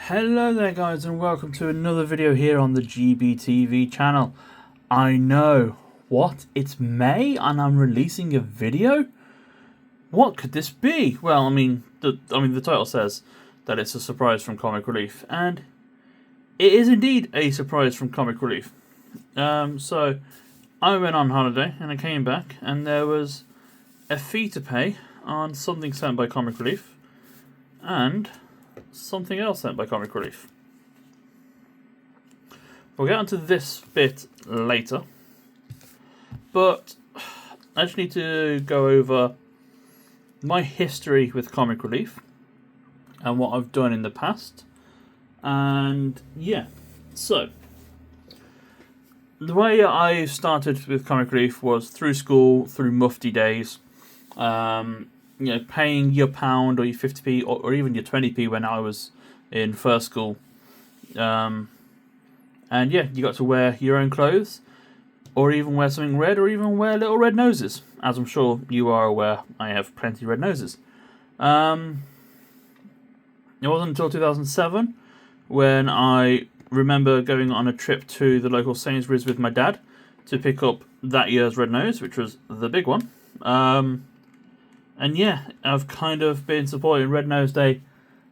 Hello there guys, and welcome to another video here on the GBTV channel. I know, what? It's May and I'm releasing a video? What could this be? Well, the title says that it's a surprise from Comic Relief, and it is indeed a surprise from Comic Relief. So I went on holiday and I came back and there was a fee to pay on something sent by Comic Relief and something else sent by Comic Relief. We'll get onto this bit later, but I just need to go over my history with Comic Relief and what I've done in the past. And yeah, so the way I started with Comic Relief was through school, through Mufti days. Paying your £1 or your 50p or even your 20p when I was in first school. And yeah, you got to wear your own clothes, or even wear something red, or even wear little red noses. As I'm sure you are aware, I have plenty of red noses. It wasn't until 2007 when I remember going on a trip to the local Sainsbury's with my dad to pick up that year's red nose, which was the big one. And yeah, I've kind of been supporting Red Nose Day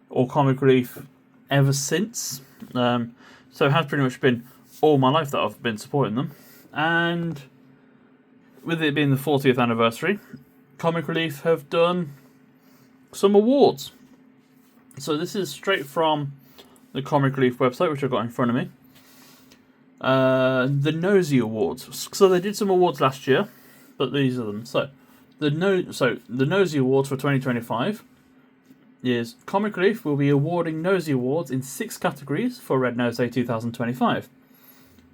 or Comic Relief ever since. So it has pretty much been all my life that I've been supporting them. And with it being the 40th anniversary, Comic Relief have done some awards. So this is straight from the Comic Relief website, which I've got in front of me. The Nosy Awards. So they did some awards last year, but these are them. So the Nosy Awards for 2025 is Comic Relief will be awarding Nosy Awards in 6 categories for Red Nose Day 2025.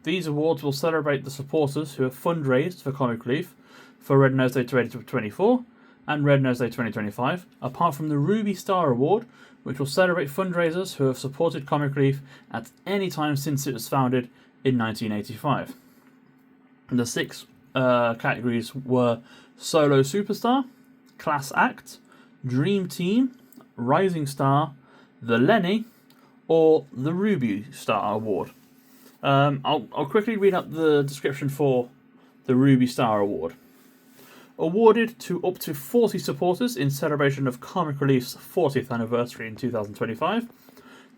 These awards will celebrate the supporters who have fundraised for Comic Relief for Red Nose Day 2024 and Red Nose Day 2025, apart from the Ruby Star Award, which will celebrate fundraisers who have supported Comic Relief at any time since it was founded in 1985. The 6 categories were Solo Superstar, Class Act, Dream Team, Rising Star, the Lenny, or the Ruby Star Award. I'll quickly read out the description for the Ruby Star Award. Awarded to up to 40 supporters in celebration of Comic Relief's 40th anniversary in 2025.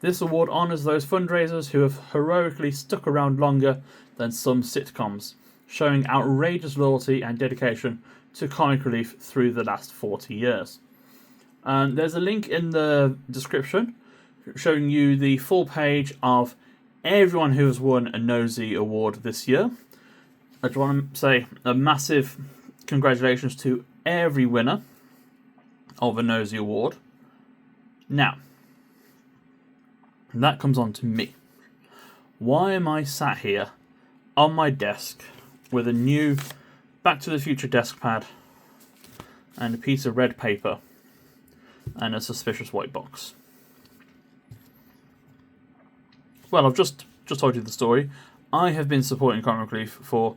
This award honours those fundraisers who have heroically stuck around longer than some sitcoms, showing outrageous loyalty and dedication to Comic Relief through the last 40 years. There's a link in the description showing you the full page of everyone who has won a Nosy Award this year. I just want to say a massive congratulations to every winner of a Nosy Award. Now, that comes on to me. Why am I sat here on my desk with a new Back to the Future desk pad and a piece of red paper and a suspicious white box? Well, I've just told you the story. I have been supporting Comic Relief for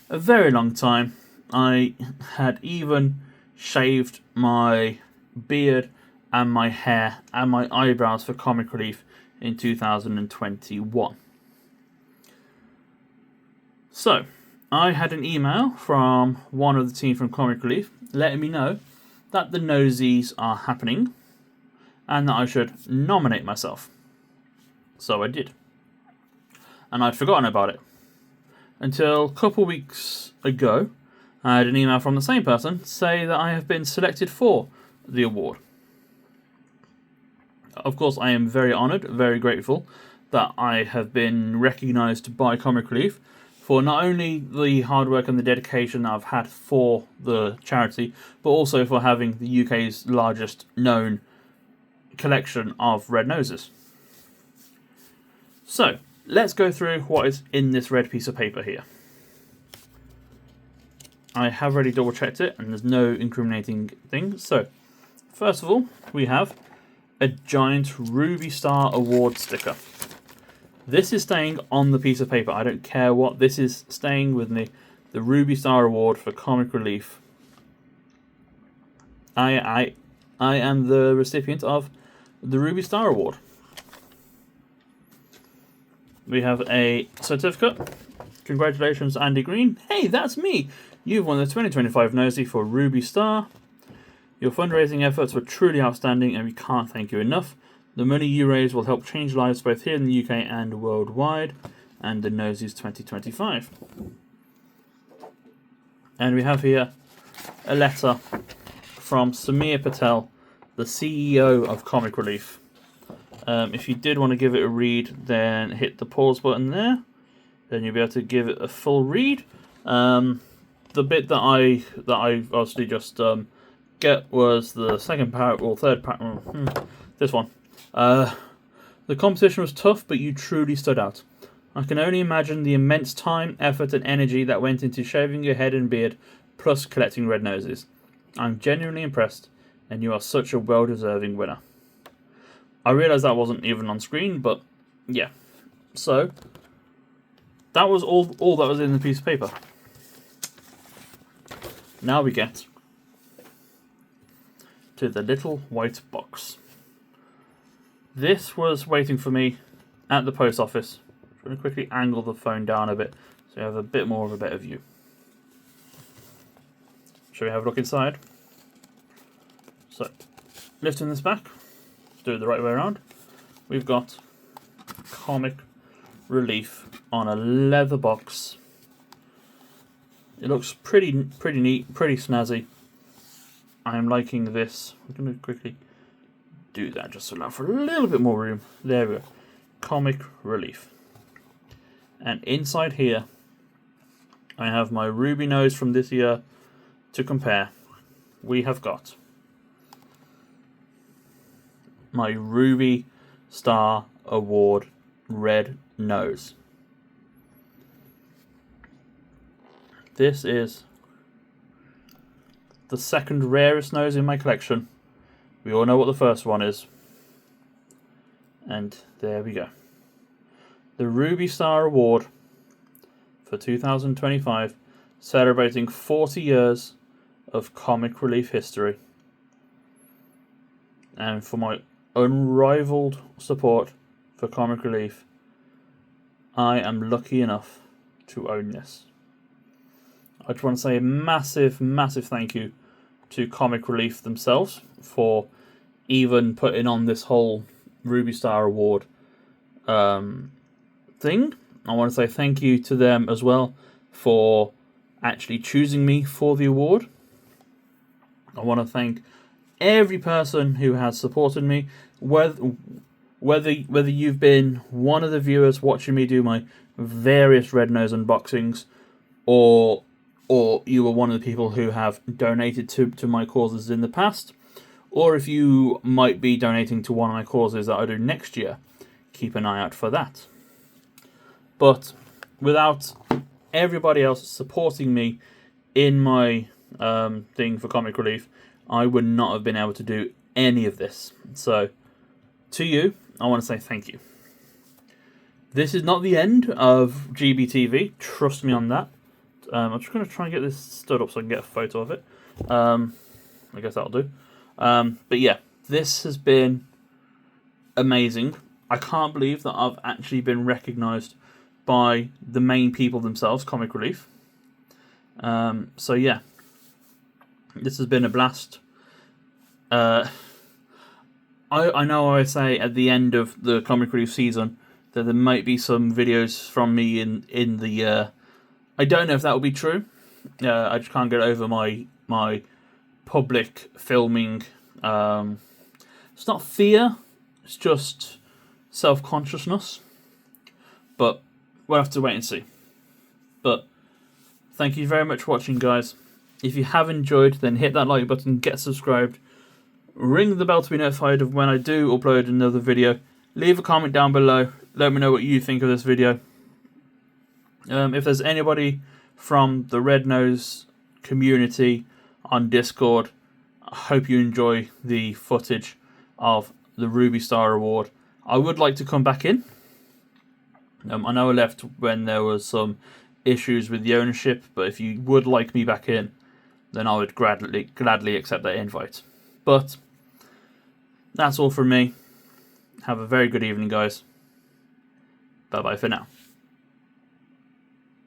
a very long time. I had even shaved my beard and my hair and my eyebrows for Comic Relief in 2021. So, I had an email from one of the team from Comic Relief letting me know that the Nosies are happening and that I should nominate myself. So I did. And I'd forgotten about it. Until a couple weeks ago, I had an email from the same person say that I have been selected for the award. Of course, I am very honoured, very grateful that I have been recognised by Comic Relief for not only the hard work and the dedication I've had for the charity, but also for having the UK's largest known collection of red noses. So, let's go through what is in this red piece of paper here. I have already double checked it and there's no incriminating things. So, first of all, we have a giant Ruby Star Award sticker. This is staying on the piece of paper. I don't care what. This is staying with me. The Ruby Star Award for Comic Relief. I am the recipient of the Ruby Star Award. we have a certificate. Congratulations, Andy Green. Hey, that's me. You've won the 2025 Nosy for Ruby Star. Your fundraising efforts were truly outstanding and we can't thank you enough. The money you raise will help change lives both here in the UK and worldwide. And the Nosies 2025. And we have here a letter from Samir Patel, the CEO of Comic Relief. If you did want to give it a read, then hit the pause button there. Then you'll be able to give it a full read. The bit that I obviously just get was the second paragraph or third paragraph. This one. The competition was tough, but you truly stood out. I can only imagine the immense time, effort, and energy that went into shaving your head and beard, plus collecting red noses. I'm genuinely impressed, and you are such a well-deserving winner. I realise that wasn't even on screen, but yeah. So, that was all that was in the piece of paper. Now we get to the little white box. This was waiting for me at the post office. I'm going to quickly angle the phone down a bit so you have a bit more of a better view. Shall we have a look inside? So, lifting this back, do it the right way around. We've got Comic Relief on a leather box. It looks pretty neat, pretty snazzy. I'm liking this. I'm going to quickly do that just to allow for a little bit more room. There we go. Comic Relief. And inside here, I have my Ruby nose from this year to compare. We have got my Ruby Star Award red nose. This is the second rarest nose in my collection. We all know what the first one is. And there we go. The Ruby Star Award for 2025, celebrating 40 years of Comic Relief history. And for my unrivaled support for Comic Relief, I am lucky enough to own this. I just want to say a massive, massive thank you to Comic Relief themselves for even putting on this whole Ruby Star Award thing. I want to say thank you to them as well for actually choosing me for the award. I want to thank every person who has supported me, whether you've been one of the viewers watching me do my various Red Nose unboxings, or you were one of the people who have donated to my causes in the past, or if you might be donating to one of my causes that I do next year, keep an eye out for that. But without everybody else supporting me in my thing for Comic Relief, I would not have been able to do any of this. So, to you, I want to say thank you. This is not the end of GBTV, trust me on that. I'm just going to try and get this stood up so I can get a photo of it. I guess that'll do. But yeah, this has been amazing. I can't believe that I've actually been recognised by the main people themselves, Comic Relief. So yeah, this has been a blast. I know I say at the end of the Comic Relief season that there might be some videos from me in the. I don't know if that will be true. I just can't get over my public filming. It's not fear; it's just self-consciousness. But we'll have to wait and see. But thank you very much for watching, guys. If you have enjoyed, then hit that like button, get subscribed, ring the bell to be notified of when I do upload another video. Leave a comment down below. Let me know what you think of this video. If there's anybody from the Red Nose community on Discord, I hope you enjoy the footage of the Ruby Star Award. I would like to come back in. I know I left when there was some issues with the ownership, but if you would like me back in, then I would gladly accept that invite. But that's all from me. Have a very good evening, guys. Bye bye for now.